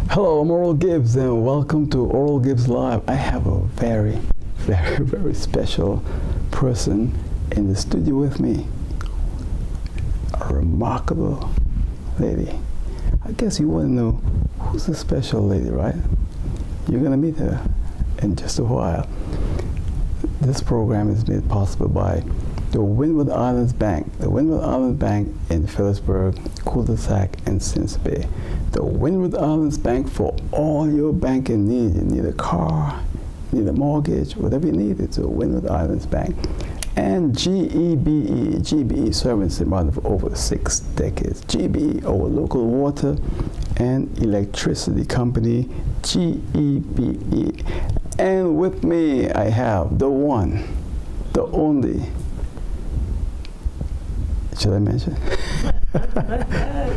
Hello, I'm Oral Gibbs and welcome to Oral Gibbs Live. I have a very, very special person in the studio with me. A remarkable lady. I guess you want to know who's the special lady, right? You're going to meet her in just a while. This program is made possible by the Windward Islands Bank. The Windward Islands Bank in Phillipsburg, Cul-de-sac, and Sims Bay. The Windward Islands Bank for all your banking needs. You need a car, you need a mortgage, whatever you need, it's a Windward Islands Bank. And GBE serving Zimbabwe for over 6 decades. GBE, our local water and electricity company, GEBE. And with me, I have the one, the only, should I mention?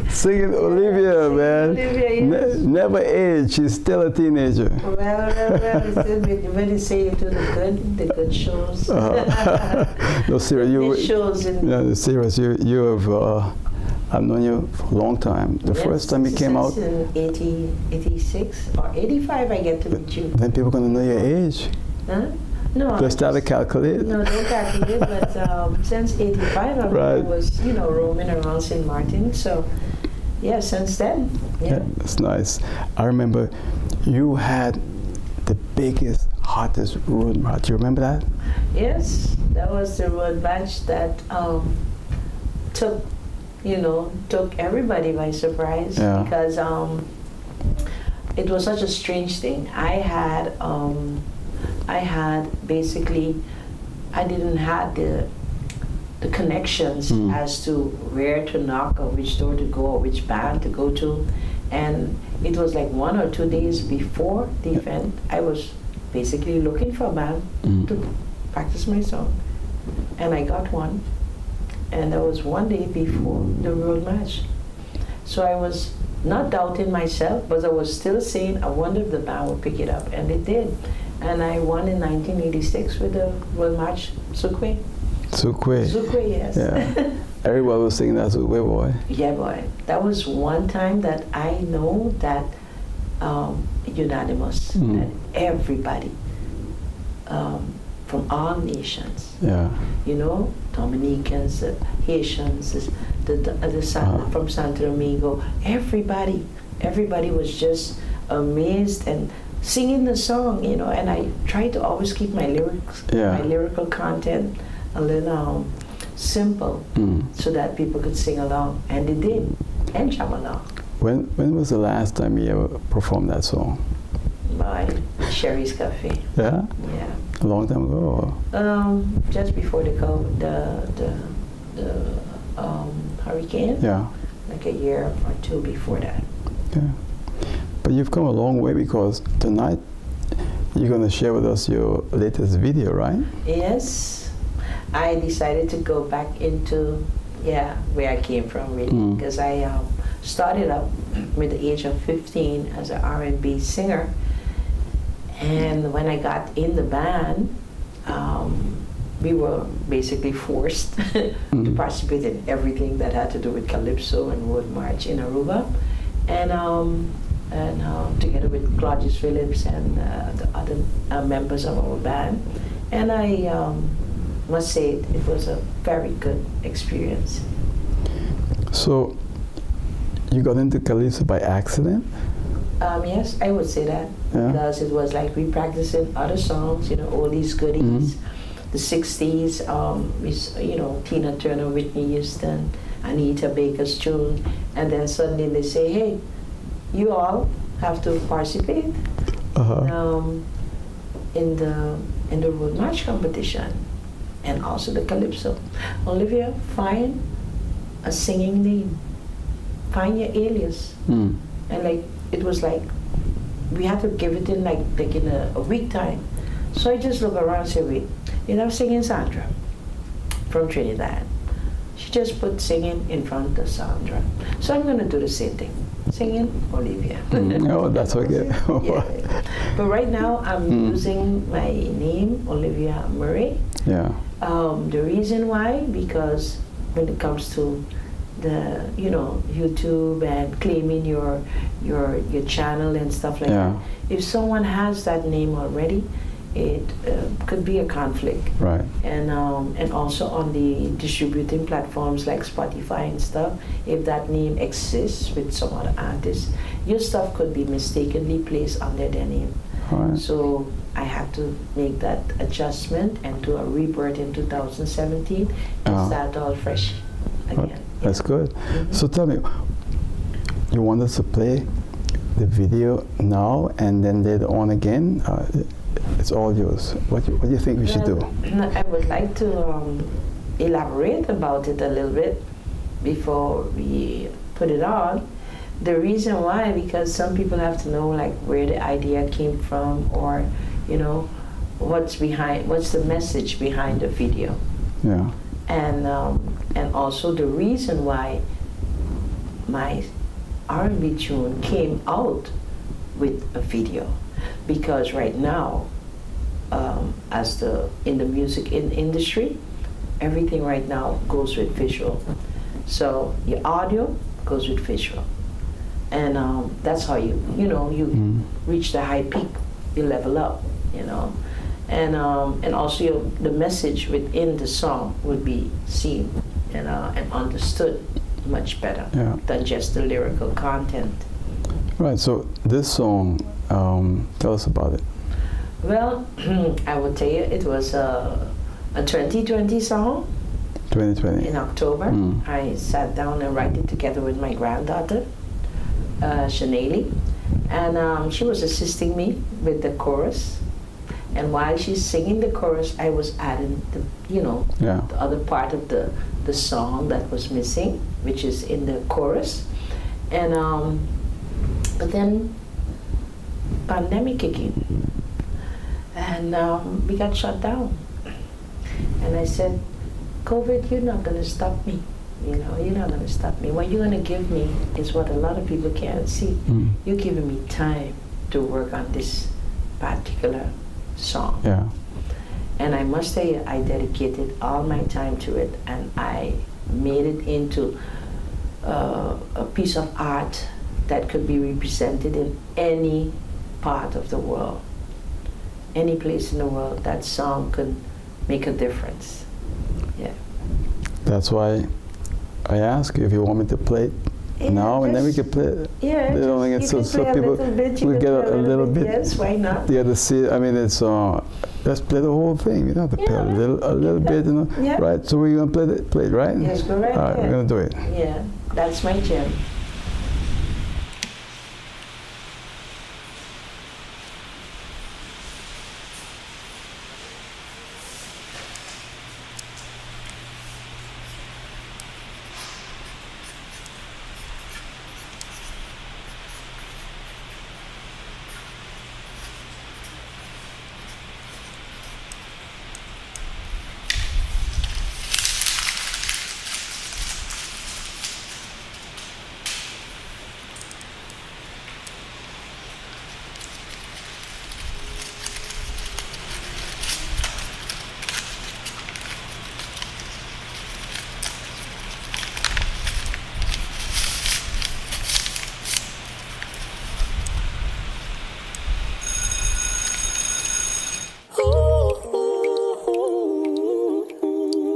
Singing Olivia, man. Olivia, yes. Never age. She's still a teenager. Well, still when you say you do the good shows. No, serious. Shows serious. You have. I've known you for a long time. The first time you came out. In 86 or 85, I get to meet you. Then people are gonna know your age. Huh? No. They start to calculate. No, don't calculate. But since 85, I was, roaming around St. Martin. So, yeah, since then. Yeah, it's nice. I remember you had the biggest, hottest road march. Do you remember that? Yes, that was the road march that took everybody by surprise. Yeah. Because it was such a strange thing. I didn't have the connections as to where to knock or which door to go or which band to go to. And it was like 1 or 2 days before the event, I was basically looking for a band to practice my song. And I got one. And that was 1 day before the road match. So I was not doubting myself, but I was still saying, I wonder if the band would pick it up. And it did. And I won in 1986 with the World March Sukwe. Sukwe, yes. Yeah. Everybody was singing that Sukwe, boy. Yeah, boy. That was one time that I know that unanimous, that everybody from all nations, Dominicans, Haitians, from Santo Domingo, everybody was just amazed and singing the song, and I try to always keep my lyrical content a little simple so that people could sing along, and they did, and jam along. When was the last time you ever performed that song? By Sherry's Cafe. Yeah? Yeah. A long time ago? Just before the hurricane. Yeah. Like a year or two before that. Yeah. But you've come a long way because tonight you're going to share with us your latest video, right? Yes. I decided to go back into, where I came from really, because I started up with the age of 15 as an R&B singer. And when I got in the band, we were basically forced to participate in everything that had to do with Calypso and Road March in Aruba. And together with Claudius Phillips and the other members of our band. And I must say it was a very good experience. So, you got into Calypso by accident? Yes, I would say that. Yeah. Because it was like we practicing other songs, all these goodies. The 60s, Tina Turner, Whitney Houston, Anita Baker's tune. And then suddenly they say, hey, you all have to participate in the road march competition and also the Calypso. Olivia, find a singing name, find your alias, and it was like we had to give it in like in a week time. So I just look around and say, wait, I'm singing Sandra from Trinidad. She just put singing in front of Sandra. So I'm going to do the same thing. Singing Olivia. Oh, that's okay. Yeah. But right now I'm using my name, Olivia Murray. Yeah. The reason why, because when it comes to YouTube and claiming your channel and stuff like that. If someone has that name already, it could be a conflict. Right. And also on the distributing platforms like Spotify and stuff, if that name exists with some other artist, your stuff could be mistakenly placed under their name. Right. So I had to make that adjustment and do a rebirth in 2017 and start all fresh again. That's good. So tell me, you want us to play the video now and then later on again? It's all yours. What do you think we should do? I would like to elaborate about it a little bit before we put it on. The reason why, because some people have to know like where the idea came from, or what's the message behind the video. Yeah. And also the reason why my R&B tune came out with a video, because right now, in the music industry, everything right now goes with visual. So your audio goes with visual, and that's how you reach the high peak, you level up, and also the message within the song would be seen and understood much better than just the lyrical content. Right. So this song, tell us about it. Well, I would tell you it was a 2020 song. 2020. In October, I sat down and wrote it together with my granddaughter, Shanaili, and she was assisting me with the chorus. And while she's singing the chorus, I was adding the other part of the song that was missing, which is in the chorus. And but then pandemic kicked in, and we got shut down. And I said, COVID, you're not gonna stop me. You're not gonna stop me. What you're gonna give me is what a lot of people can't see. You're giving me time to work on this particular song. Yeah. And I must say, I dedicated all my time to it, and I made it into a piece of art that could be represented in any part of the world. Any place in the world, that song could make a difference. Yeah. That's why I ask you if you want me to play it now, and then we can play it. Yeah, so people will get a little bit. Yes, why not? Yeah, to see. I mean, it's let's play the whole thing. You don't have to play a little bit, Yeah. right? So we're gonna play it, right? Yes, go right All right, ahead. we're gonna do it. Yeah, that's my jam.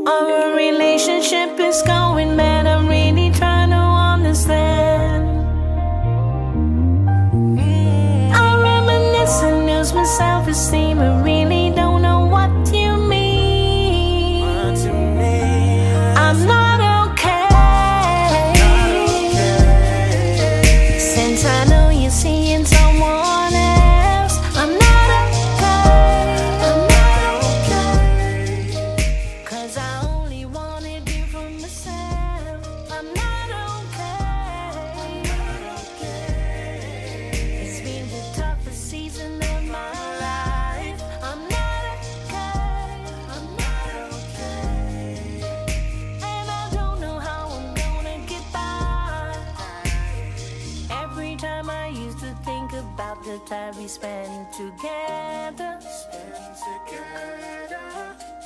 Our relationship is going bad. I'm really trying to understand. I reminisce and lose my self-esteem. I really don't know what you mean. I'm not okay. Since I know you're seeing someone else, I'm not okay. I'm not okay. 'Cause I only wanted you for myself. I'm not okay. It's been the toughest season of my life. I'm not okay. I'm not okay. And I don't know how I'm gonna get by. Every time I used to think about the time we spent together,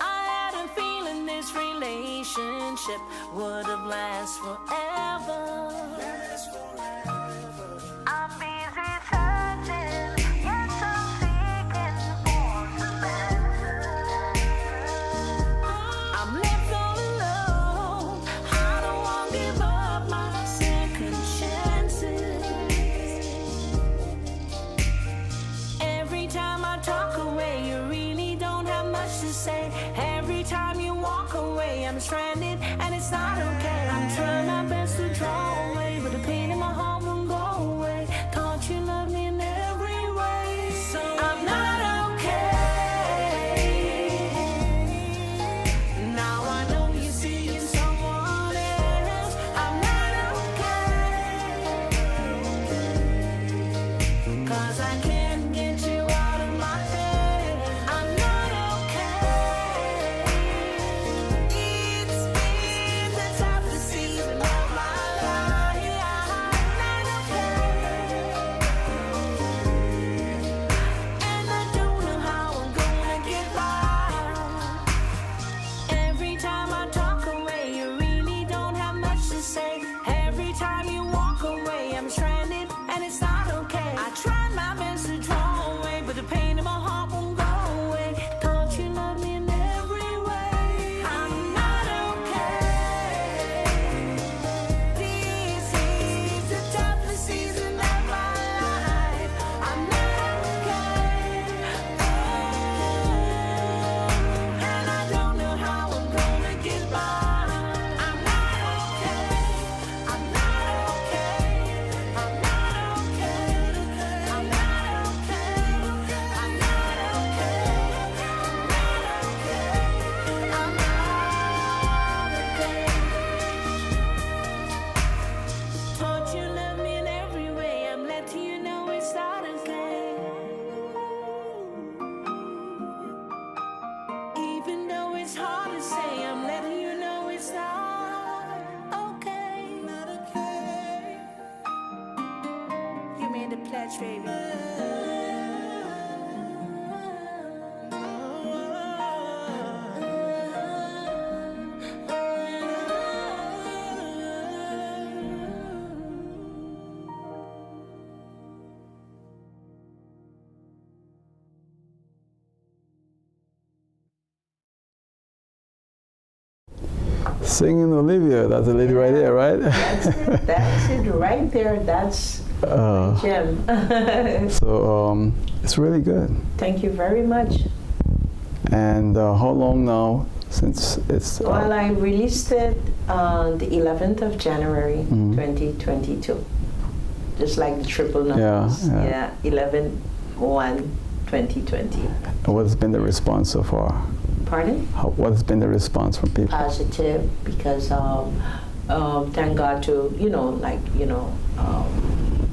I had a feeling this this relationship would have lasted forever. I'm busy searching, yes, I'm seeking for some answers. I'm left all alone. I don't want to give up my second chances. Every time I talk away, you really don't have much to say. Every time you walk away, I'm stranded, and it's not okay. I'm trying my best to draw away, but the pain in my heart won't go away. Thought you loved me in every way, so I'm not okay. Now I know you're seeing someone else. I'm not okay. 'Cause I can't get you out of my head. I'm not okay. It's been the toughest season of my life. I'm not okay. And I don't know how I'm gonna get by. Every time I talk away, you really don't have much to say. Every time you walk away, I'm stranded, and it's not okay. I tried my best to draw away, but the pain in my heart won't go away. Thought you loved me in every way. I'm not okay. This is the toughest season of my life. I'm not okay. And I don't know how I'm gonna get by. I'm not okay. I'm not okay. I'm not okay. I'm not okay. I'm not okay. I'm not okay. Thought you loved me in every way. I'm letting you know it's not okay. Even though it's hard to say, I'm letting you know it's not okay. Not okay. You made the pledge, baby. Singing Olivia, that's the lady right there, right? That's it right there. That's Jim. So it's really good. Thank you very much. And how long now since it's Well, I released it on the 11th of January, 2022. Just like the triple numbers. yeah. 11/1/2020. what has been the response so far? Pardon? What has been the response from people? Positive, because thank God to,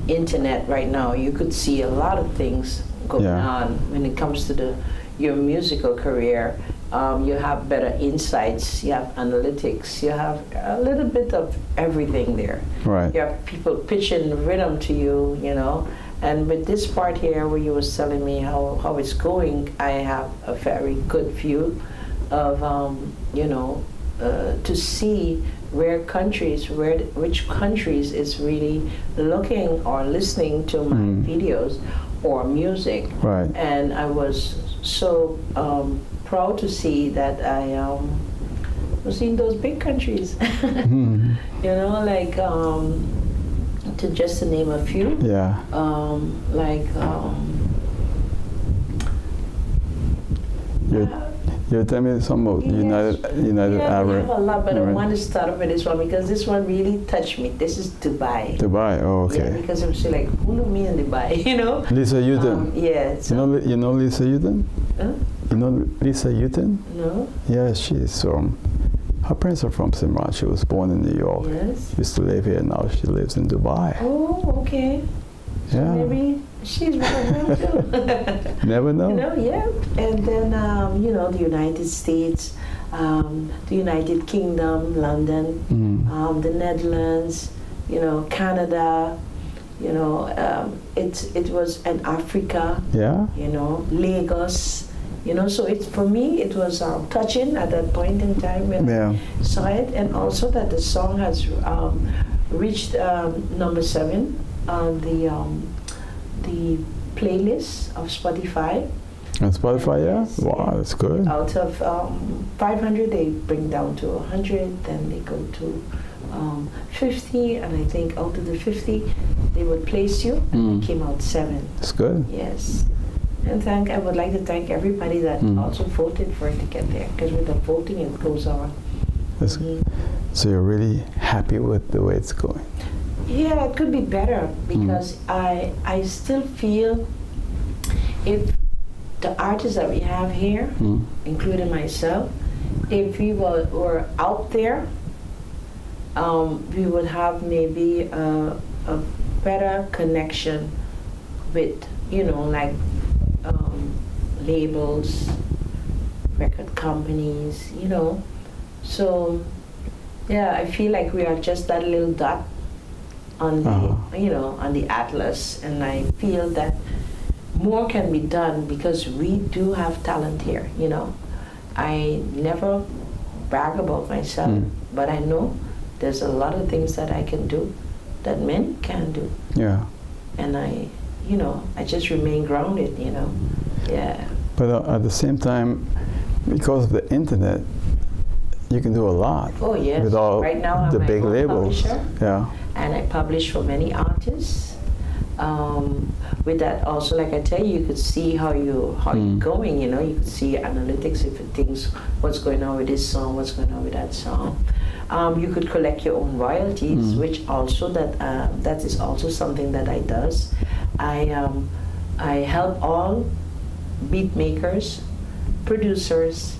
internet right now, you could see a lot of things going on when it comes to your musical career. You have better insights, you have analytics, you have a little bit of everything there. Right. You have people pitching rhythm to you, and with this part here where you was telling me how it's going, I have a very good view of, to see which countries is really looking or listening to my videos or music. Right. And I was so proud to see that I was in those big countries. To just to name a few. Yeah. You tell me some of United Arab. I have a lot, but I Emirates. want to start off with this one because this one really touched me. This is Dubai. Dubai. Oh, okay. Yeah, because I'm still like, who know me in Dubai, Lisa Uten. Yeah. So, You know Lisa Uten? huh? You know Lisa Uten? No? Yeah, she's from. Her parents are from Simran. She was born in New York. Yes. Used to live here. Now she lives in Dubai. Oh, okay. Yeah. Maybe she's one of them too. Never know. Yeah. And then, the United States, the United Kingdom, London, the Netherlands, Canada, it was in Africa, Yeah. Lagos, You know, so it's for me it was touching at that point in time when I saw it, and also that the song has reached number 7 on the playlist of Spotify. On Spotify, Yes, wow, that's good. Out of 500, they bring down to 100, then they go to 50, and I think out of the 50, they would place you, and it came out 7. That's good. Yes. And I would like to thank everybody that also voted for it to get there, because with the voting, it goes on. That's So you're really happy with the way it's going? Yeah, it could be better, because I still feel if the artists that we have here, including myself, if we were out there, we would have maybe a better connection with, you know, like labels, record companies, you know. So, yeah, I feel like we are just that little dot on the, you know, on the atlas, and I feel that more can be done because we do have talent here, you know. I never brag about myself, but I know there's a lot of things that I can do that men can do. Yeah. And I, you know, I just remain grounded, you know. Yeah. But at the same time, because of the internet, you can do a lot. Oh yes. With all right now I'm the my big own labels. publisher, Yeah. and I publish for many artists. With that also, like I tell you, you could see how you're going, you know. You could see analytics if it thinks what's going on with this song, what's going on with that song. You could collect your own royalties, which also that is also something that I does. I help all beat makers, producers,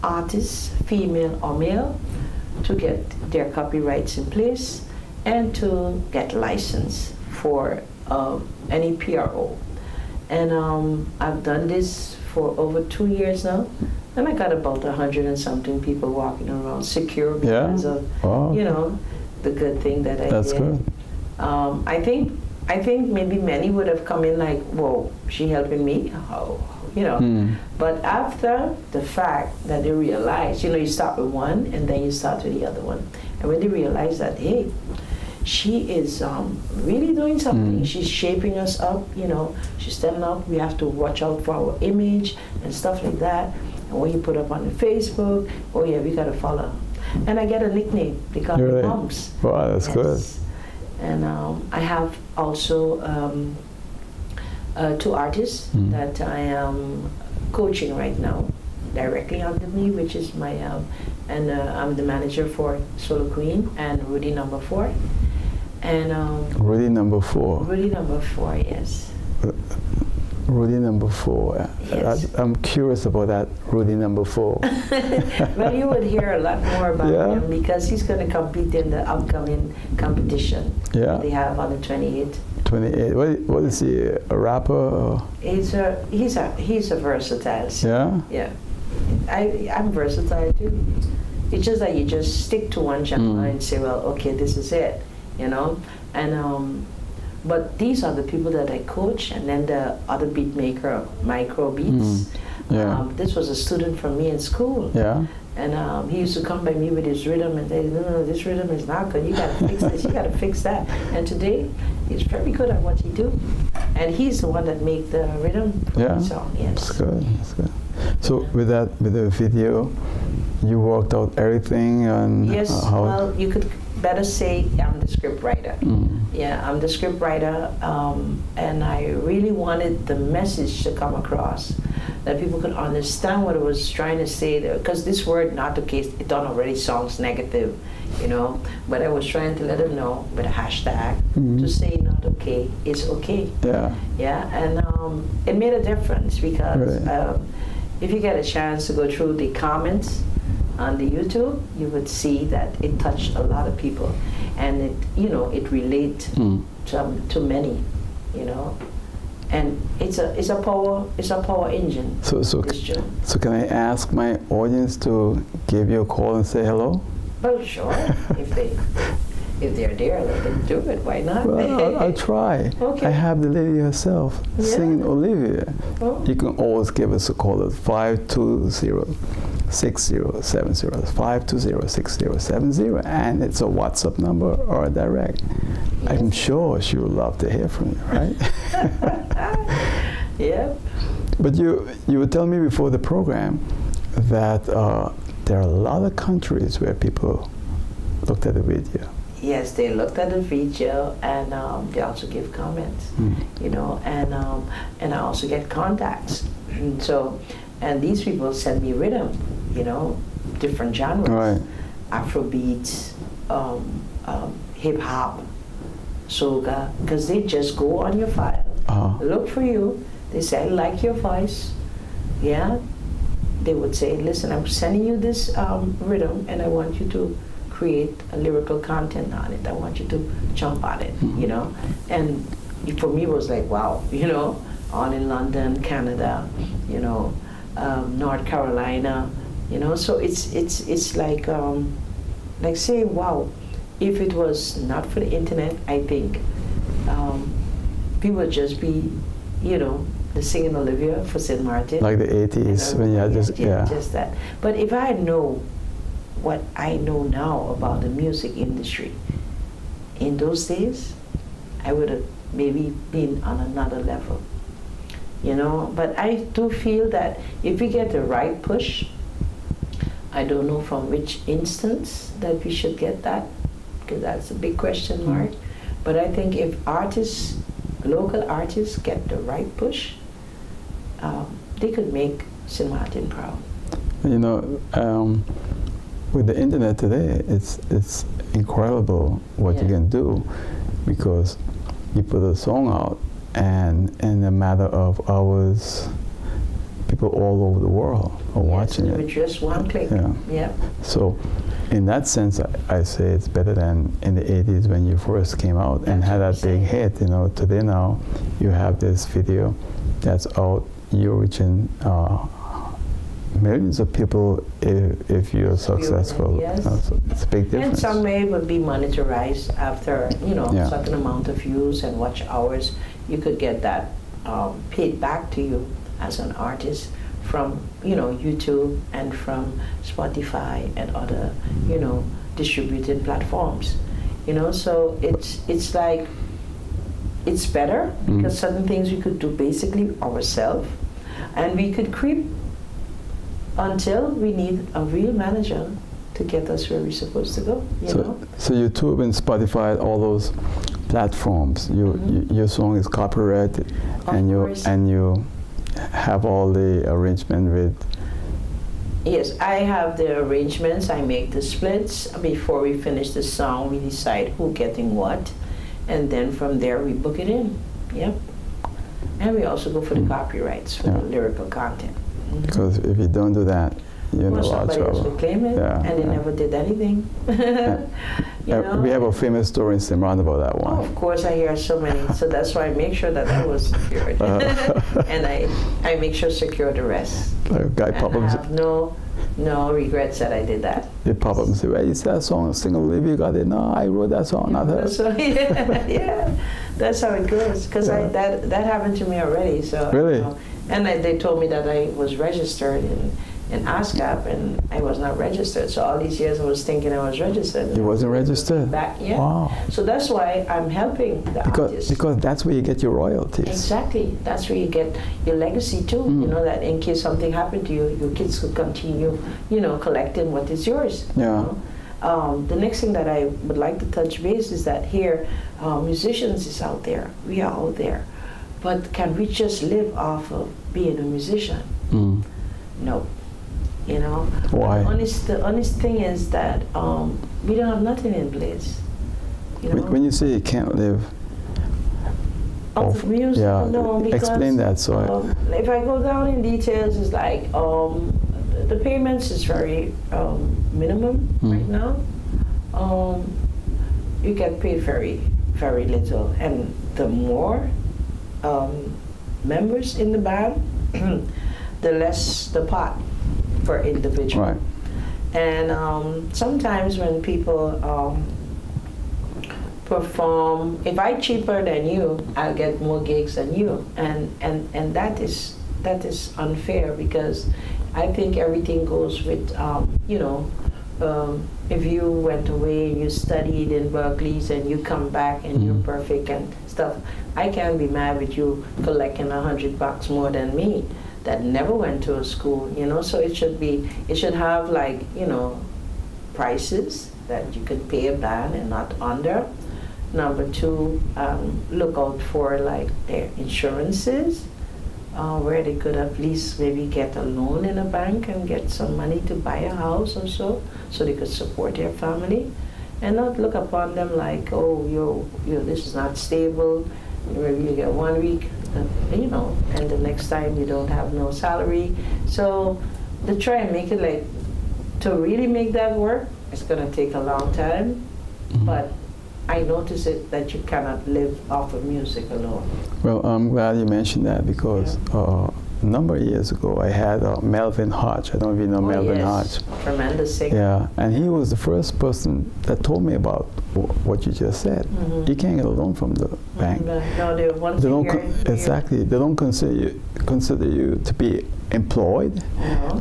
artists, female or male, to get their copyrights in place and to get license for any PRO. And I've done this for over 2 years now, and I got about 100 and something people walking around secure because of you know, the good thing that I did. That's good. I think maybe many would have come in like, whoa, she helping me? Oh, you know. But after the fact that they realize, you know, you start with one and then you start with the other one. And when they realize that, hey, she is really doing something. She's shaping us up, you know. She's stepping up. We have to watch out for our image and stuff like that. And when you put up on the Facebook, oh yeah, we gotta follow. And I get a nickname. They call me Moms. Wow, that's good. And I have also 2 artists that I am coaching right now, directly under me, which is my and I'm the manager for Solo Queen and Rudy Number 4. And Rudy Number 4. Rudy Number 4, yes. Rudy Number 4. Yes. I'm curious about that Rudy Number 4. Well, you would hear a lot more about him because he's going to compete in the upcoming competition they have on the 28th. 28. What is he? A rapper? Or? He's a versatile singer. Yeah. Yeah. I'm versatile too. It's just that you just stick to one genre and say, well, okay, this is it, you know. And but these are the people that I coach, and then the other beat maker, Micro Beats. This was a student from me in school. Yeah. And he used to come by me with his rhythm and say, no, this rhythm is not good. You got to fix this. You got to fix that. And today, he's very good at what he do. And he's the one that made the rhythm for the song. Yes. That's good. That's good. So with the video, you worked out everything and yes. Well, you could better say I'm the script writer. Yeah, I'm the script writer, and I really wanted the message to come across, that people could understand what I was trying to say there. Because this word, not okay, it don't already sounds negative, you know. But I was trying to let them know with a hashtag to say not okay is okay. Yeah. Yeah, and it made a difference because if you get a chance to go through the comments on the YouTube, you would see that it touched a lot of people, and it, you know, it relate to many, you know, and it's a power engine. So can I ask my audience to give you a call and say hello? Well, sure, if they if they're there, let them do it. Why not? Well, I'll try. Okay. I have the lady herself singing Olivia. Oh. You can always give us a call at 520-6070, 520-6070, and it's a WhatsApp number or a direct. I'm sure she would love to hear from you, right? Yeah. But you were telling me before the program that there are a lot of countries where people looked at the video. Yes, they looked at the video and they also give comments, you know, and I also get contacts. And these people send me rhythm, you know, different genres, Right. Afrobeats, hip hop, soca, because they just go on your file, look for you. They say, I like your voice, yeah. They would say, listen, I'm sending you this rhythm, and I want you to create a lyrical content on it. I want you to jump on it, you know. And for me, it was like, wow, you know, all in London, Canada, you know, North Carolina, you know. So it's like say, wow, if it was not for the internet, I think people would just be, you know, the singing Olivia for St. Martin. Like the 80s, when you had just that. But if I know what I know now about the music industry, in those days, I would have maybe been on another level, you know. But I do feel that if we get the right push, I don't know from which instance that we should get that, because that's a big question mark. But I think if artists, local artists, get the right push, they could make St. Martin proud. You know, with the internet today, it's incredible what you can do, because you put a song out, and in a matter of hours, people all over the world are watching it. With just one click. Yeah. So, in that sense, I say it's better than in the 80s when you first came out and had that big hit. You know, today now, you have this video that's out. You're reaching millions of people if you're successful. Yes. So it's a big difference. And some may would be monetized after, you know, certain amount of views and watch hours. You could get that paid back to you as an artist from, you know, YouTube and from Spotify and other, you know, distributed platforms. You know, so it's like, it's better because certain things we could do basically ourselves, and we could creep until we need a real manager to get us where we're supposed to go. You know? So YouTube and Spotify, all those platforms, your song is copyrighted, and you have all the arrangement with. Yes, I have the arrangements. I make the splits before we finish the song. We decide who getting what, and then from there we book it in. Yep. And we also go for the copyrights for the lyrical content. Because if you don't do that, you're in a lot of somebody else trouble. would claim it, and they never did anything. You know? We have a famous story in Simran about that one. Oh, of course, I hear so many. So that's why I make sure that was secured, and I make sure secure the rest. Like guy pop I up, have no regrets that I did that. they pop up and say, "Well, is that song sing Olivia got it?" No, I wrote that song, not her. So yeah, that's how it goes. Because that happened to me already. So Really? You know, and they told me that I was registered in ASCAP, and I was not registered. So all these years I was thinking I was registered. You wasn't registered? Yeah. Wow. So that's why I'm helping the artists. Because that's where you get your royalties. Exactly. That's where you get your legacy too. You know, that in case something happened to you, your kids could continue, you know, collecting what is yours. Yeah. You know? The next thing that I would like to touch base is that here, musicians is out there. We are out there. But can we just live off of being a musician? No. You know? Why? The honest thing is that we don't have nothing in place. You know? When you say you can't live of music, no, because explain that. So if I go down in details, it's like the payments is very minimum right now. You get paid very, very little, and the more members in the band, the less the pot per individual. Right. And sometimes when people perform. If I'm cheaper than you, I'll get more gigs than you, and that is unfair, because I think everything goes with if you went away and you studied in Berkeley's and you come back and you're perfect and stuff, I can't be mad with you collecting $100 more than me that never went to a school, so it should have like, prices that you could pay a band and not under. Number two, look out for like their insurances, where they could at least maybe get a loan in a bank and get some money to buy a house or so they could support their family, and not look upon them like, oh, this is not stable. Maybe you get 1 week, and the next time you don't have no salary. So to try and make it like, to really make that work, it's gonna take a long time, but I notice it that you cannot live off of music alone. Well, I'm glad you mentioned that, because a number of years ago I had Melvin Hodge. I don't know if you know Melvin Hodge. Tremendous singer. Yeah, and he was the first person that told me about what you just said. You can't get a loan from the bank. No, they want to hear exactly. They don't consider you to be employed.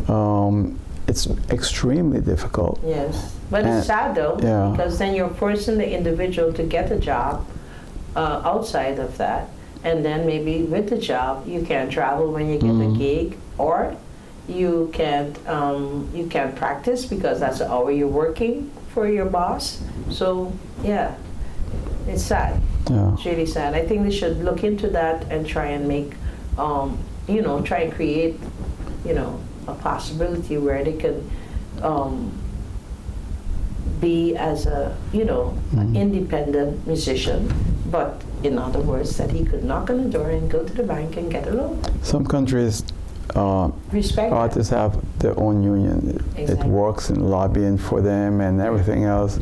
No. It's extremely difficult. Yes, but it's sad though, because then you're forcing the individual to get a job outside of that, and then maybe with the job you can't travel when you get the gig, or you can't practice because that's the hour you're working for your boss. So yeah, it's sad. Yeah. It's really sad. I think they should look into that and try and make, try and create, a possibility where they can be as a, an independent musician, but in other words, that he could knock on the door and go to the bank and get a loan. Some countries, respect artists have their own union. It works in lobbying for them and everything else.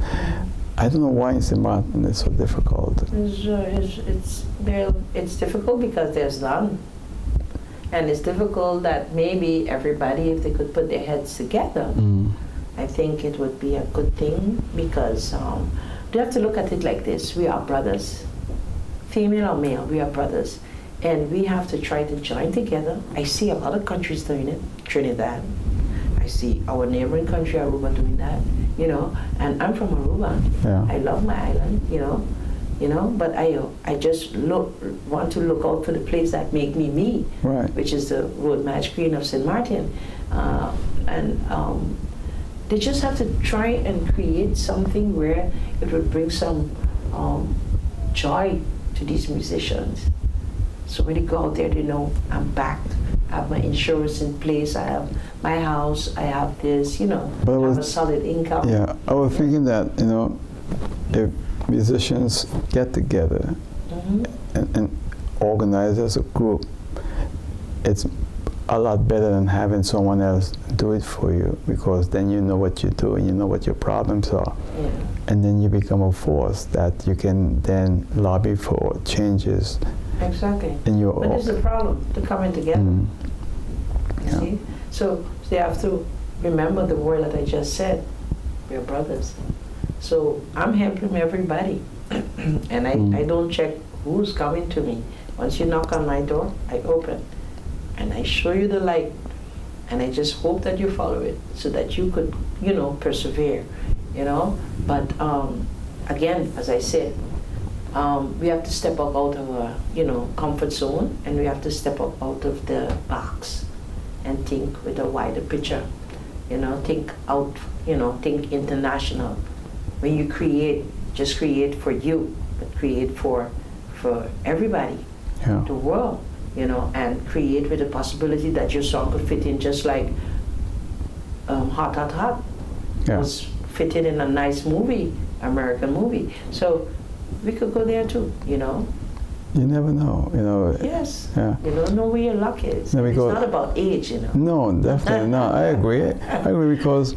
I don't know why in St. Martin it's so difficult. It's difficult because there's none. And it's difficult that maybe everybody, if they could put their heads together, I think it would be a good thing, because you have to look at it like this. We are brothers, female or male, we are brothers. And we have to try to join together. I see a lot of countries doing it, Trinidad. I see our neighboring country, Aruba, doing that, and I'm from Aruba. Yeah. I love my island, but I just want to look out for the place that make me me, right, which is the Road Match Green of St. Martin. They just have to try and create something where it would bring some joy to these musicians. So when they go out there, they know I'm backed. I have my insurance in place. I have my house. I have this, I have a solid income. Yeah, I was thinking that, if musicians get together and organize as a group, it's a lot better than having someone else do it for you, because then you know what you do and you know what your problems are. Yeah. And then you become a force that you can then lobby for changes. Exactly. But this is the problem, they're coming together. You see? So they have to remember the word that I just said, we're brothers. So I'm helping everybody. And I don't check who's coming to me. Once you knock on my door, I open. And I show you the light. And I just hope that you follow it so that you could, persevere, But again, as I said, we have to step up out of our, comfort zone, and we have to step up out of the box and think with a wider picture, think out, think international. When you create, just create for you, but create for everybody, the world, and create with the possibility that your song could fit in, just like Hot, Hot, Hot was fitted in a nice movie, American movie. So we could go there too, You never know, Yes. Yeah. You don't know where your luck is. No, it's not about age, No, definitely not. I agree. Because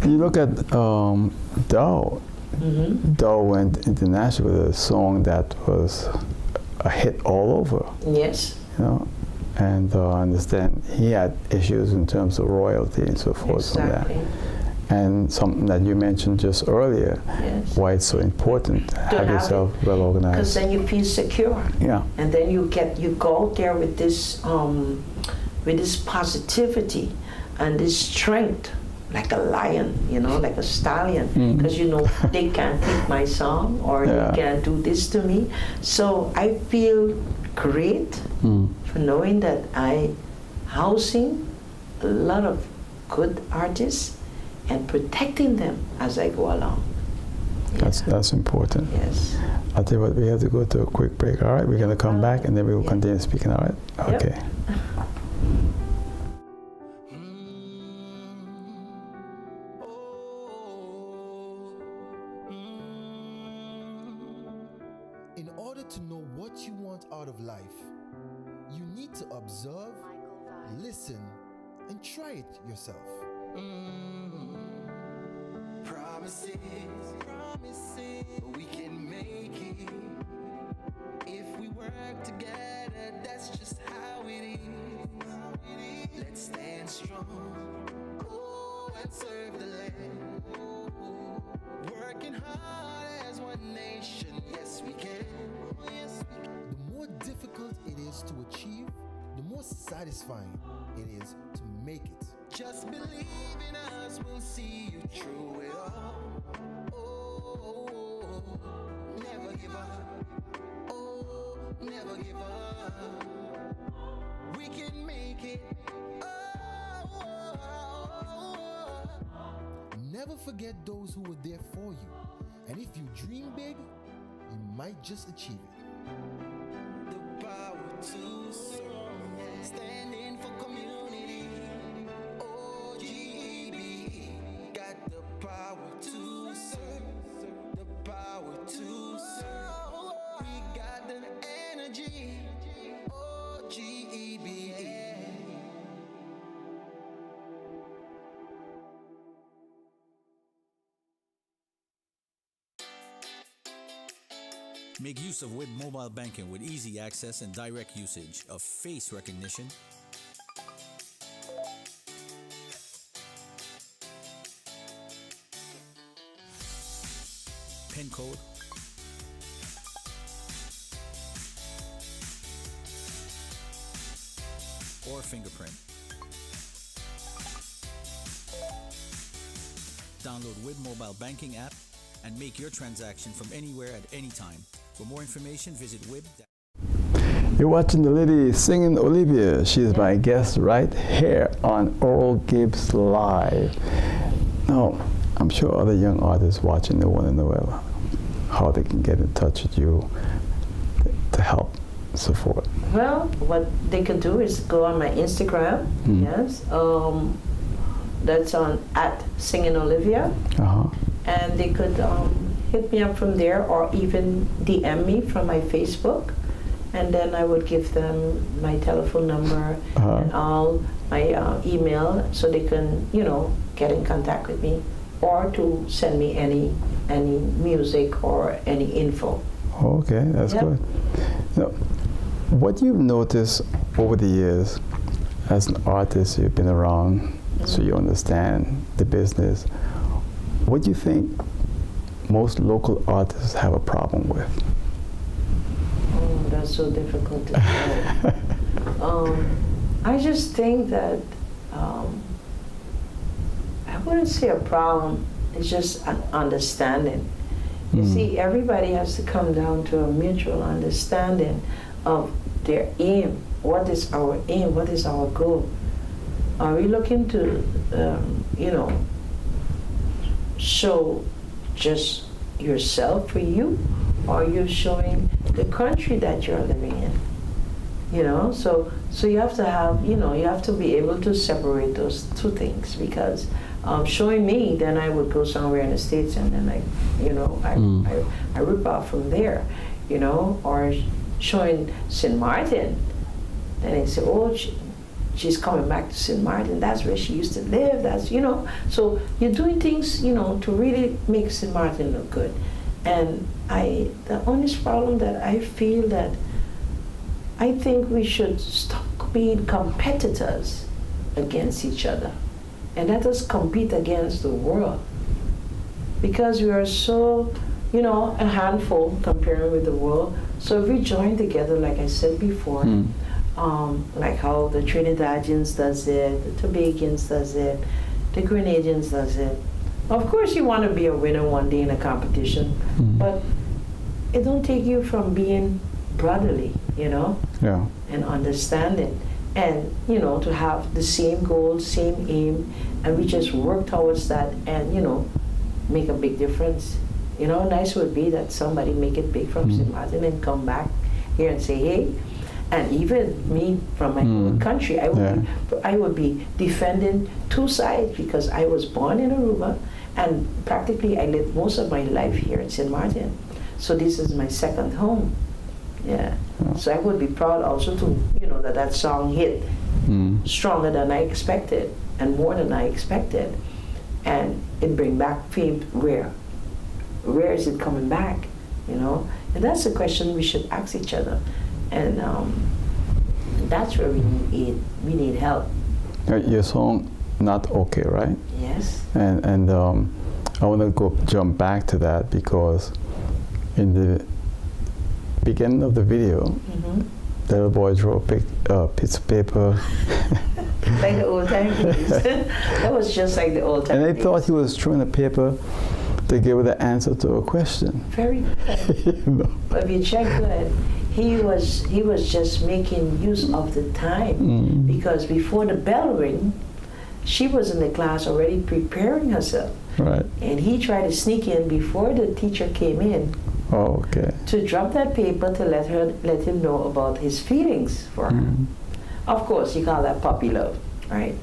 you look at Dow. Dow went international with a song that was a hit all over. Yes. And I understand he had issues in terms of royalty and so forth from that. And something that you mentioned just earlier, Yes. why it's so important to have have yourself well Because organized. then you feel secure. Yeah. And then you go out there with this positivity and this strength, like a lion, like a stallion, because they can't take my song or Yeah. they can't do this to me. So I feel great for knowing that I housing a lot of good artists and protecting them as I go along. That's important. Yes. I'll tell you what, we have to go to a quick break, all right? We're going to come back and then we will continue speaking, all right? Yep. Okay. In order to know what you want out of life, you need to observe, listen, and try it yourself. Promises, we can make it. If we work together, that's just how it is. Let's stand strong, and serve the land. Working hard as one nation, yes we can. The more difficult it is to achieve, the more satisfying it is to make it. Just believe in us, we'll see you through it all. Oh, never give up. Oh, never give up. We can make it. Never forget those who were there for you. And if you dream big, you might just achieve it. The power to serve, standing for community. OGB got the power to serve, the power to serve. We got the energy. OGB. Make use of WIB mobile banking with easy access and direct usage of face recognition, PIN code, or fingerprint. Download WIB mobile banking app and make your transaction from anywhere at any time. For more information, visit WIB. You're watching the lady singing Olivia. She is my guest right here on Oral Gibbs Live. Now, I'm sure other young artists watching, they want to know how they can get in touch with you to help support. Well, what they could do is go on my Instagram. Yes. That's on @singingolivia. Uh-huh. And they could hit me up from there or even DM me from my Facebook. And then I would give them my telephone number and all my email so they can, get in contact with me or to send me any music or any info. Okay, that's good. Now, what you've noticed over the years as an artist, you've been around, so you understand the business. What do you think most local artists have a problem with? Oh, that's so difficult to say. I just think that I wouldn't say a problem. It's just an understanding. You see, everybody has to come down to a mutual understanding of their aim. What is our aim? What is our goal? Are we looking to, show just yourself for you, or are you showing the country that you're living in? So you have to have, you have to be able to separate those two things, because showing me, then I would go somewhere in the States and then I rip off from there, or showing St. Martin, then they say, oh, she's coming back to St. Martin, that's where she used to live, that's, so you're doing things, to really make St. Martin look good. And the only problem that I feel that I think we should stop being competitors against each other. and let us compete against the world. Because we are so, a handful comparing with the world. So if we join together, like I said before, like how the Trinidadians does it, the Tobagans does it, the Grenadians does it. Of course you want to be a winner one day in a competition, but it don't take you from being brotherly, Yeah. and understanding. And, to have the same goal, same aim, and we just work towards that and, make a big difference. Nice would be that somebody make it big from St. Martin and come back here and say, hey, and even me from my own country, I would be defending two sides because I was born in Aruba and practically I lived most of my life here in St. Martin. So this is my second home. Yeah. So I would be proud also to, that song hit stronger than I expected and more than I expected. And it bring back fame where? Where is it coming back? And that's the question we should ask each other. And that's where we need help. Your song, Not Okay, right? Yes. And I want to jump back to that because in the beginning of the video, the little boy drew a piece of paper. Like the old time days. That was just like the old time And they days. thought he was drawing a paper to give the answer to a question. Very good. But if you check good, he was just making use of the time because before the bell ring, she was in the class already preparing herself. Right. And he tried to sneak in before the teacher came in Oh, okay. to drop that paper to let him know about his feelings for her. Of course, you call that puppy love, right?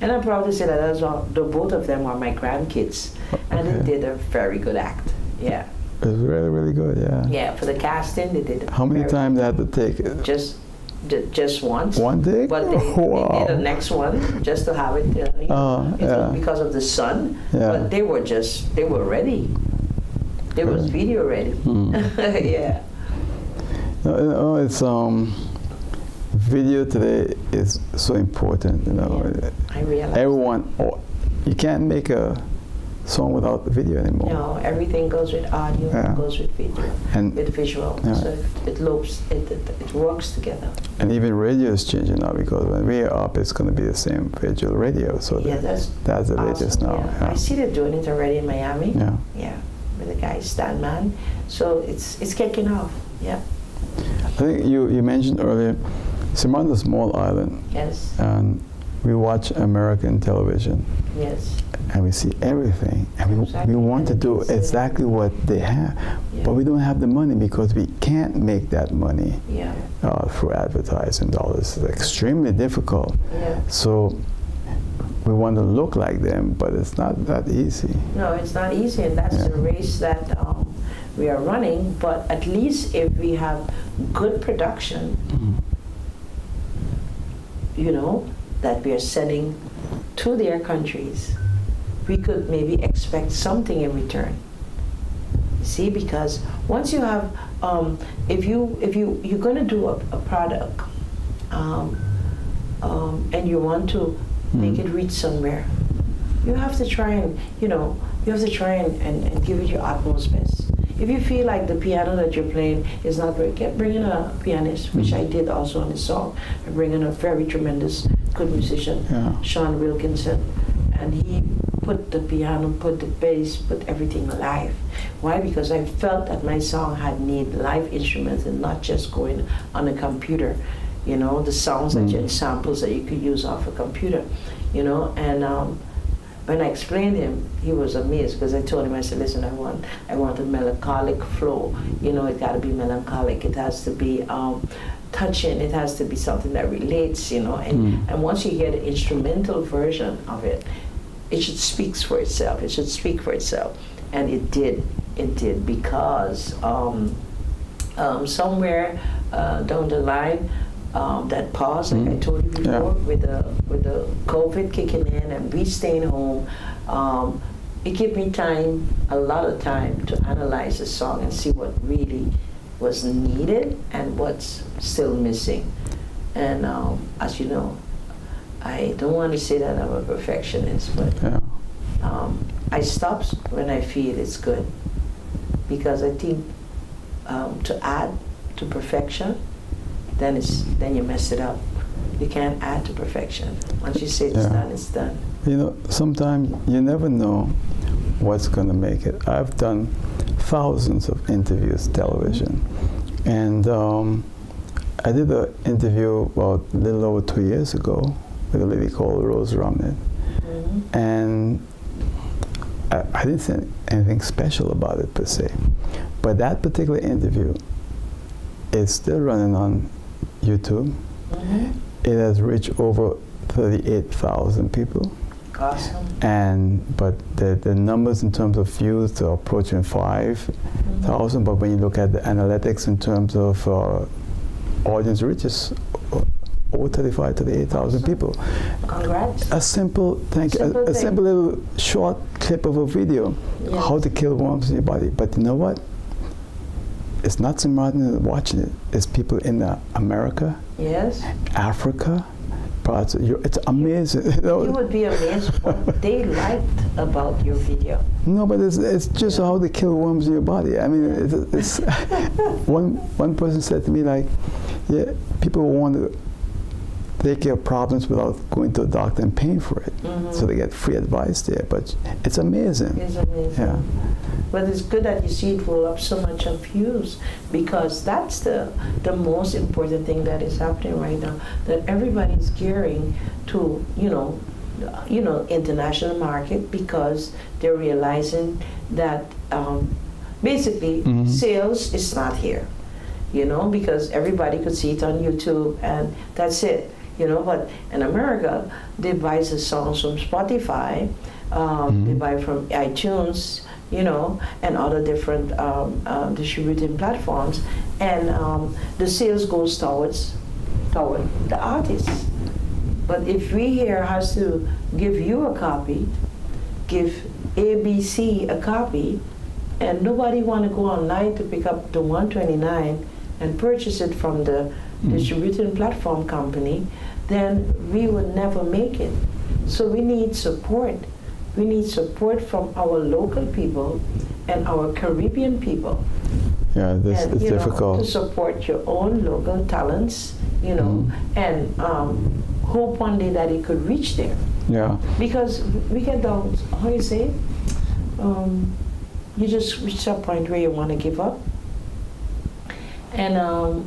And I'm proud to say that the both of them are my grandkids, and they did a very good act. Yeah. It was really, really good, yeah. Yeah, for the casting, they did. How many times they had to take it? Just once. One take? But they did the next one just to have it. It was because of the sun. Yeah. But they were ready. There was video ready. Yeah. No, it's video today is so important. I realize. Everyone, you can't make a song without video anymore. No, everything goes with audio, Yeah. goes with video, And with visual. Yeah. So it works together. And even radio is changing now because when we're up, it's going to be the same visual radio. So Yeah, that's the latest awesome, now. yeah. Yeah. I see they're doing it already in Miami. Yeah. Yeah, with the guy Stanman. So it's kicking off. Yeah. I think you mentioned earlier, Simon is a small island, Yes. and we watch American television, Yes. and we see everything, and Exactly. we want to And do it's, exactly what they have, Yeah. but we don't have the money because we can't make that money Yeah. through advertising dollars. It's extremely difficult. Yeah. So we want to look like them, but it's not that easy. No, it's not easy, and that's Yeah. the race that we are running. But at least if we have good production, that we are sending to their countries, we could maybe expect something in return. See, because once you have, if you're going to do a product, and you want to make it reach somewhere, you have to try and and give it your utmost best. If you feel like the piano that you're playing is not great, bring in a pianist, which I did also on this song. I bring in a very tremendous, good musician, Yeah. Sean Wilkinson, and he put the piano, put the bass, put everything live. Why? Because I felt that my song had need live instruments and not just going on a computer. The sounds that you samples that you could use off a computer. And when I explained him, he was amazed because I told him, I said, listen, I want a melancholic flow. It got to be melancholic. It has to be touching. It has to be something that relates. And once you hear the instrumental version of it, it should speak for itself. It should speak for itself, and it did. It did because somewhere down the line. That pause, like I told you before, with the COVID kicking in and we staying home, it gave me a lot of time to analyze the song and see what really was needed and what's still missing. And as you know, I don't want to say that I'm a perfectionist, but Yeah. I stop when I feel it's good, because I think to add to perfection, then you mess it up. You can't add to perfection. Once you say it's Yeah. done, it's done. You know, sometimes you never know what's going to make it. I've done thousands of interviews, television, and I did an interview about a little over 2 years ago with a lady called Rose Romney, and I didn't say anything special about it per se, but that particular interview is still running on YouTube. It has reached over 38,000 people. Awesome. But the numbers in terms of views are approaching 5,000. But when you look at the analytics in terms of audience reaches, over 35 to 38,000 people. Congrats. A simple a simple little short clip of a video, Yes. how to kill worms in your body. But you know what? It's not St. Martin watching it. It's people in America, Yes. Africa, parts of Europe. It's amazing. You know? You would be amazed what they liked about your video. No, but it's just how they kill worms in your body. I mean, it's one person said to me, like, yeah, people want to take care of problems without going to a doctor and paying for it. So they get free advice there. But it's amazing. It's amazing. Yeah. But it's good that you see it roll up so much of views, because that's the most important thing that is happening right now. That everybody's gearing to, international market, because they're realizing that basically sales is not here, because everybody could see it on YouTube and that's it, But in America, they buy the songs from Spotify, they buy from iTunes, and other different distributing platforms, and the sales goes toward the artists. But if we here has to give you a copy, give ABC a copy, and nobody want to go online to pick up the 129 and purchase it from the distributing platform company, then we would never make it. So we need support. We need support from our local people and our Caribbean people. Yeah, this is difficult. To support your own local talents, and hope one day that it could reach there. Yeah. Because we get down, how you say, you just reach a point where you want to give up. And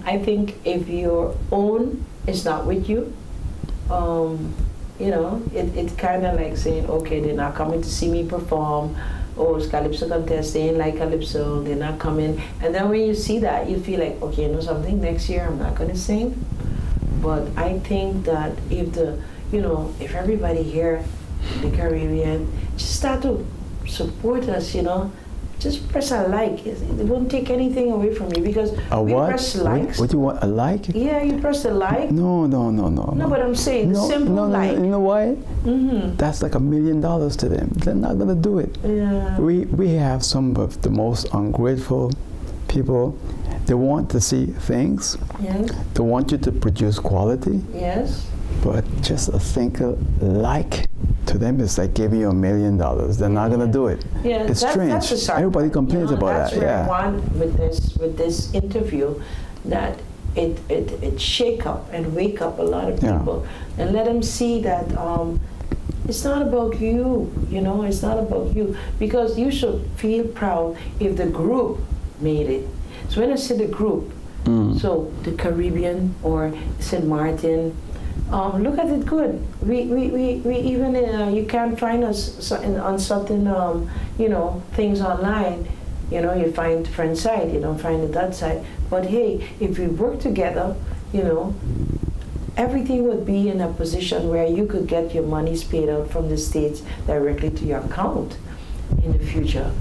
I think if your own is not with you, it's kind of like saying, okay, they're not coming to see me perform, or it's Calypso contest, they ain't like Calypso, they're not coming. And then when you see that, you feel like, okay, something, next year I'm not going to sing. But I think that if if everybody here in the Caribbean just start to support us, just press a like. It won't take anything away from you, because we press likes. What do you want? A like? Yeah, you press the like. No. No, but I'm saying the simple like. You know why? That's like $1 million to them. They're not gonna do it. Yeah. We have some of the most ungrateful people. They want to see things. Yes. They want you to produce quality. Yes. But just a single like to them is like giving you $1 million. They're not gonna do it. Yeah, it's strange. That's a sad Everybody part. complains about that's that. Where Yeah. I want with this interview, that it shake up and wake up a lot of people, and let them see that it's not about you. It's not about you, because you should feel proud if the group made it. So when I say the group, so the Caribbean or St. Martin. Look at it good. We even you can't find us on certain things online. You find friend side, you don't find it that side. But hey, if we work together, everything would be in a position where you could get your monies paid out from the States directly to your account in the future,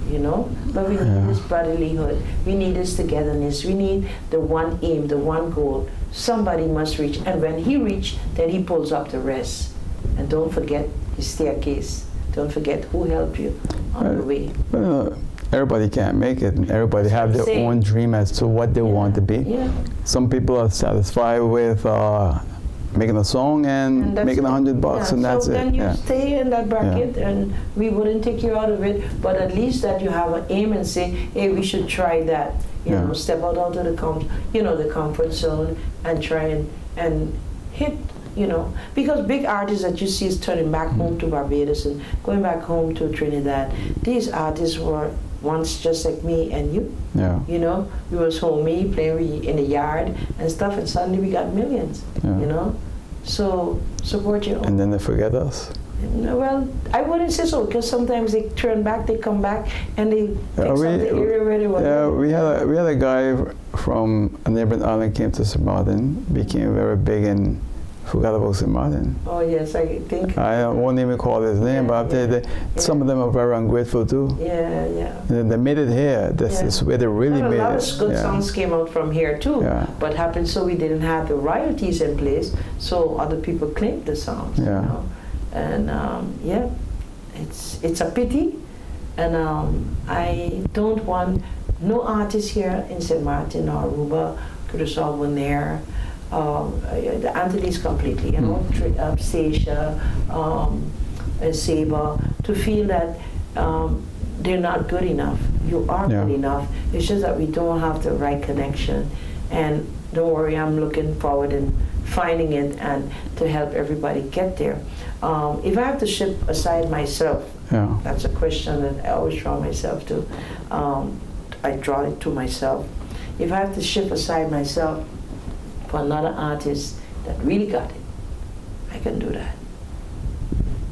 But we need this brotherlyhood. We need this togetherness. We need the one aim, the one goal. Somebody must reach. And when he reach, then he pulls up the rest. And don't forget his staircase. Don't forget who helped you on the way. Well, everybody can't make it, and everybody have their own dream as to what they want to be. Yeah. Some people are satisfied with making a song and that's making it. $100 and that's so it. then you Yeah. stay in that bracket and we wouldn't take you out of it, but at least that you have an aim and say, hey, we should try that. You Yeah. know, step out onto the the comfort zone and try and hit, because big artists that you see is turning back home to Barbados and going back home to Trinidad. These artists were once just like me and you. Yeah. We was homey, playing in the yard and stuff, and suddenly we got millions. Yeah. So support your own. And then they forget us. Well, I wouldn't say so, because sometimes they turn back, they come back, and they fix up the area where they were. Yeah, we had a guy from a neighboring island came to St. Martin, became very big, and forgot about St. Martin. Oh yes, I think. I won't even call his name, but some of them are very ungrateful too. Yeah. They made it here. This is where they really made it. A lot of good songs came out from here too. Yeah. But happened so we didn't have the royalties in place, so other people claimed the songs. Yeah. And it's a pity, and I don't want no artists here in St. Martin or Aruba, Curacao, Bonaire, the Antilles completely, Stacia, Saba, to feel that they're not good enough. You are good enough. It's just that we don't have the right connection. And don't worry, I'm looking forward and finding it and to help everybody get there. If I have to shift aside myself, that's a question that I always draw myself to. I draw it to myself. If I have to shift aside myself for another artist that really got it, I can do that.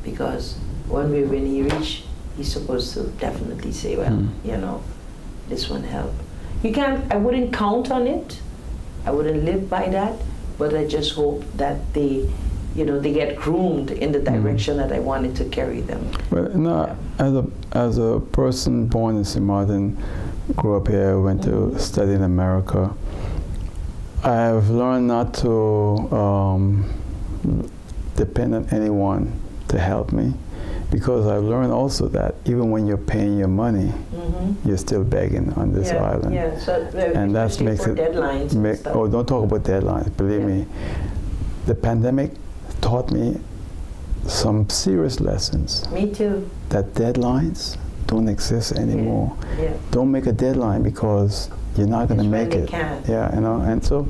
Because one way when he reach, he's supposed to definitely say, well, this one helped. I wouldn't count on it. I wouldn't live by that, but I just hope that they get groomed in the direction that I wanted to carry them. Well, as a person born in St. Martin, grew up here, went to study in America, I've learned not to depend on anyone to help me, because I've learned also that even when you're paying your money, you're still begging on this island. Yeah, so and that makes it deadlines. Don't talk about deadlines. Believe me, the pandemic taught me some serious lessons. Me too. That deadlines don't exist anymore. Yeah. Don't make a deadline, because you're not going to make it. Can't. Yeah, and so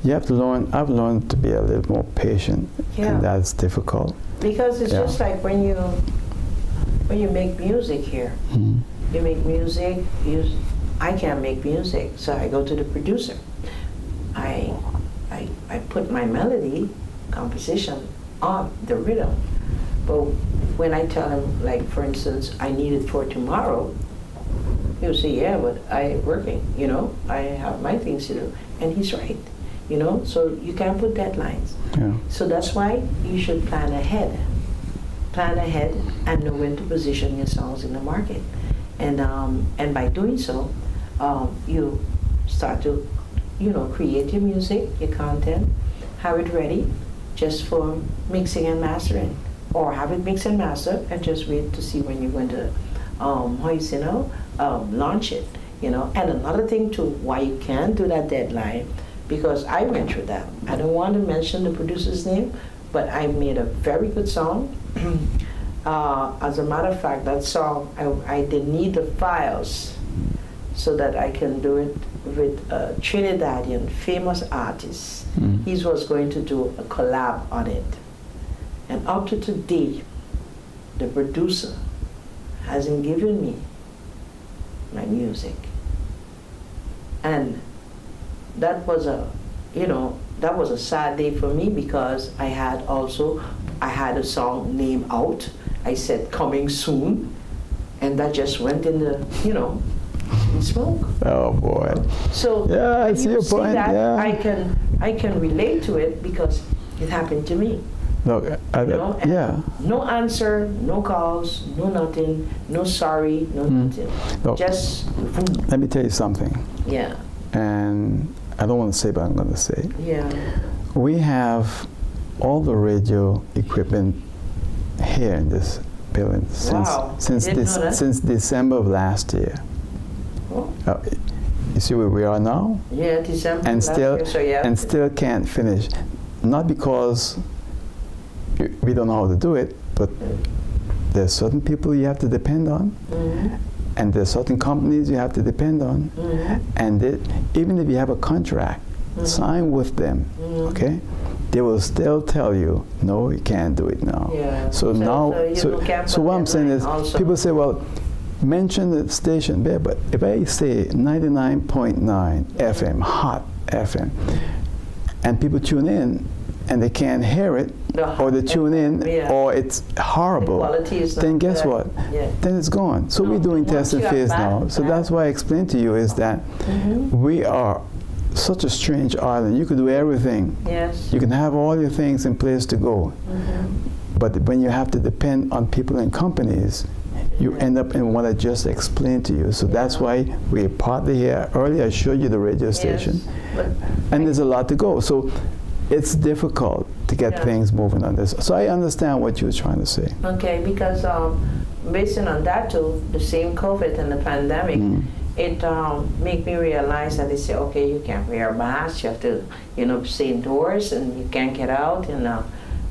you have to learn. I've learned to be a little more patient, and that's difficult. Because it's just like when you make music here. You make music. I can't make music, so I go to the producer. I put my melody composition on the rhythm. But when I tell him, like for instance, I need it for tomorrow, he'll say, yeah, but I'm working, I have my things to do. And he's right, so you can't put deadlines. Yeah. So that's why you should plan ahead and know when to position your songs in the market. And by doing so, you start to, create your music, your content, have it ready just for mixing and mastering, or have it mix and master and just wait to see when you're going to, launch it, And another thing too, why you can't do that deadline, because I went through that. I don't want to mention the producer's name, but I made a very good song. As a matter of fact, that song, I did need the files so that I can do it with a Trinidadian famous artist. He was going to do a collab on it. And up to today, the producer hasn't given me my music. And that was a sad day for me, because I had a song name out. I said coming soon, and that just went in the in smoke. Oh boy. So yeah, I see your point. That, yeah. I can relate to it because it happened to me. Look, no answer, no calls, no nothing, no sorry, no nothing. Look, just let me tell you something. Yeah. And I don't want to say, but I'm going to say. Yeah. We have all the radio equipment here in this building since December of last year. Oh. You see where we are now? Yeah, December. And last still, year, so yeah. and still can't finish. not because we don't know how to do it, but there's certain people you have to depend on, and there's certain companies you have to depend on, and even if you have a contract, sign with them, okay? They will still tell you, no, you can't do it now. Yeah. So now, so what I'm saying is, people say, well, mention the station there, but if I say 99.9 FM, hot FM, and people tune in and they can't hear it, or they tune in, or it's horrible, then guess what? Yeah. Then it's gone. So we're doing test and phase now. So that's why I explained to you is that we are such a strange island. You could do everything. Yes. You can have all your things in place to go. But when you have to depend on people and companies, you end up in what I just explained to you. So that's why we're partly here. Earlier I showed you the radio station. And there's a lot to go. So it's difficult to get things moving on this. So I understand what you were trying to say. Okay, because based on that too, the same COVID and the pandemic, it made me realize that they say, okay, you can't wear a mask, you have to, stay indoors, and you can't get out.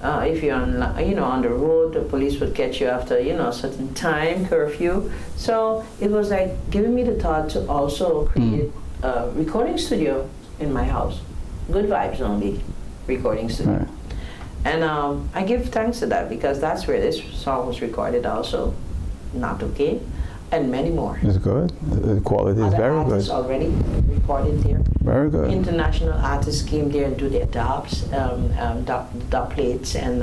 If you're on, on the road, the police would catch you after, a certain time curfew. So it was like giving me the thought to also create a recording studio in my house. Good vibes only recording studio. Right. And I give thanks to that because that's where this song was recorded also. Not Okay, and many more. It's good. The quality is very good. Artists already recorded there. Very good. International artists came there and do their dubs, dub plates, and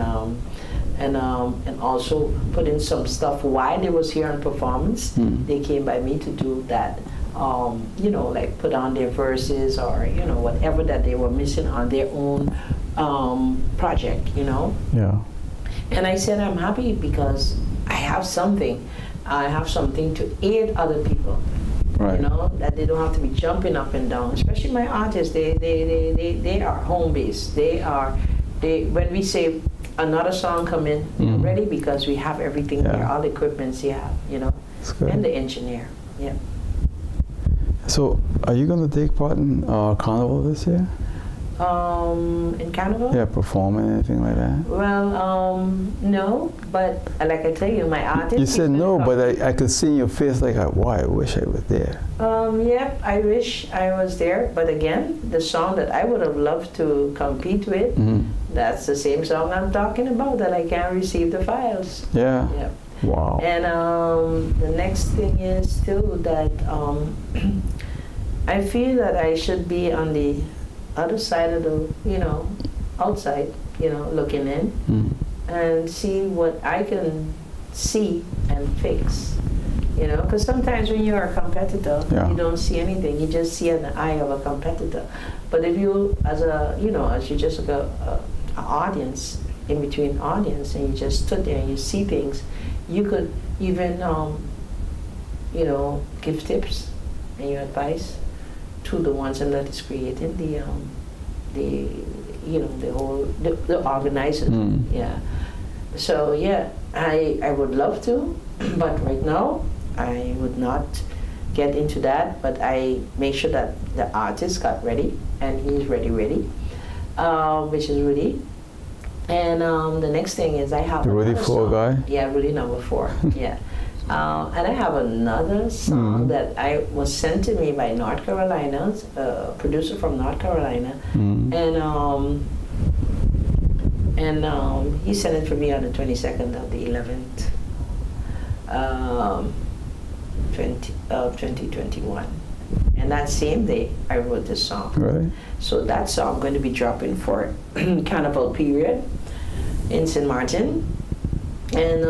also put in some stuff while they was here on performance. They came by me to do that. Like put on their verses or whatever that they were missing on their own project. Yeah. And I said I'm happy because I have something. I have something to aid other people. Right. That they don't have to be jumping up and down. Especially my artists, they are home based. When we say another song come in, they're ready because we have everything there, all the equipments you have, and the engineer. Yeah. So are you going to take part in Carnival this year? In Carnival? Yeah, performing, anything like that? Well, no, but like I tell you, my artist... You said no, but I could see in your face like, why, I wish I was there. Yep, I wish I was there, but again, the song that I would have loved to compete with, that's the same song I'm talking about, that I can't receive the files. Yeah? Yep. Wow. And the next thing is too that I feel that I should be on the other side of the, outside, looking in and see what I can see and fix, because sometimes when you're a competitor, you don't see anything, you just see an eye of a competitor. But if you, as you just like a audience, in between audience, and you just stood there and you see things, you could even, give tips and your advice to the ones that is creating the organizers. Yeah. So yeah, I would love to, but right now I would not get into that. But I make sure that the artist got ready and he's ready, which is Rudy. And the next thing is I have the Rudy 4 guy. Yeah, Rudy number 4. Yeah. And I have another song that I was sent to me by North Carolina, a producer from North Carolina, and he sent it for me on the 22nd of the 11th, 2021. And that same day, I wrote this song. Right. So that song going to be dropping for Carnival period in St. Martin, and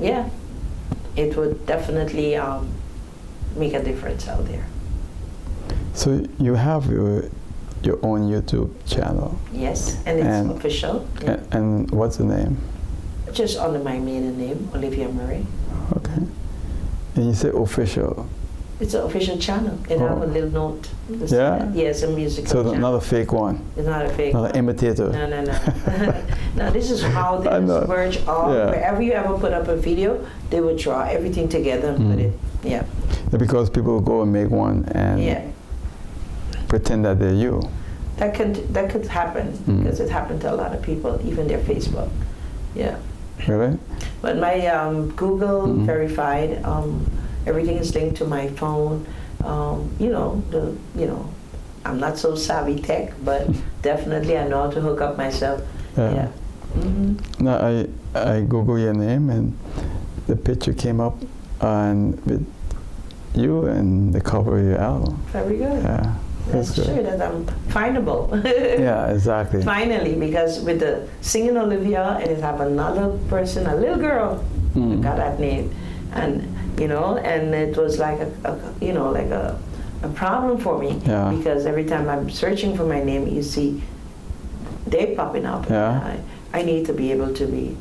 yeah. It would definitely make a difference out there. So you have your own YouTube channel. Yes, and it's official. Yeah. And what's the name? Just under my maiden name, Olivia Murray. Okay. And you say official. It's an official channel. And I have a little note. Yeah? Yes, a musical channel. So not a fake one? It's not a fake Not an imitator? No. No, this is how they merge all. Yeah. Wherever you ever put up a video, they would draw everything together and put it. Yeah. Because people will go and make one and pretend that they're you. that could happen because it happened to a lot of people, even their Facebook. Yeah. Really? But my Google verified. Everything is linked to my phone. I'm not so savvy tech, but definitely I know how to hook up myself. Yeah. Now I Google your name and the picture came up and with you and the cover of your album. Very good. Yeah. That's good. true that I'm findable. Yeah, exactly. Finally, because with the singing Olivia, and it have another person, a little girl, who got that name, and and it was like a problem for me because every time I'm searching for my name, you see they popping up. Yeah. I need to be able to be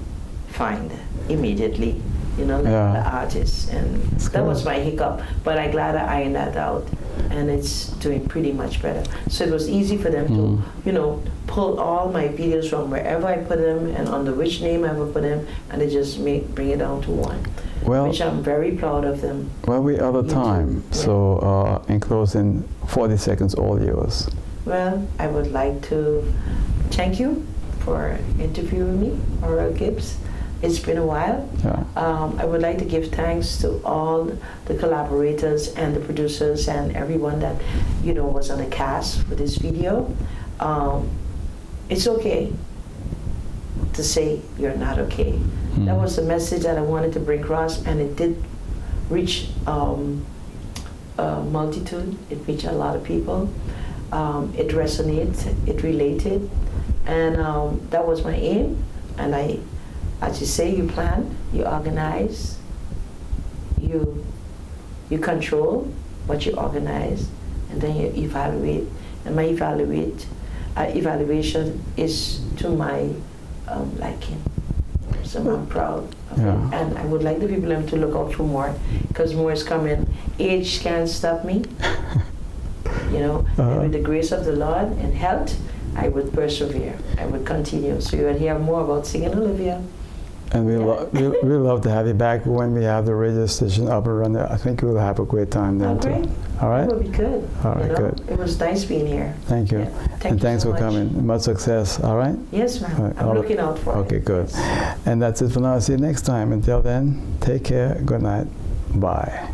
find immediately, like the artists, and that was my hiccup. But I'm glad I ironed that out, and it's doing pretty much better. So it was easy for them to, pull all my videos from wherever I put them and under which name I would put them, and they just bring it down to one. Well, which I'm very proud of them. Well, we're out of time, so in closing, 40 seconds, all yours. Well, I would like to thank you for interviewing me, Oral Gibbs. It's been a while. Yeah. I would like to give thanks to all the collaborators and the producers and everyone that was on the cast for this video. It's okay to say you're not okay. That was the message that I wanted to bring across, and it did reach a multitude. It reached a lot of people. It resonated, it related, and that was my aim. And as you say, you plan, you organize, you control what you organize, and then you evaluate. And my evaluation is to my liking. So I'm proud of it. And I would like the people to look out for more, because more is coming. Age can't stop me. And with the grace of the Lord and health, I would persevere. I would continue. So you will hear more about singing Olivia. And we love to have you back when we have the radio station up and running. I think we'll have a great time then too. Great. All right? It will be good. All right, good. It was nice being here. Thank you. And thanks so for coming. Much success, all right? Yes, ma'am. Right. I'm looking out for it. Okay, good. And that's it for now. See you next time. Until then, take care. Good night. Bye.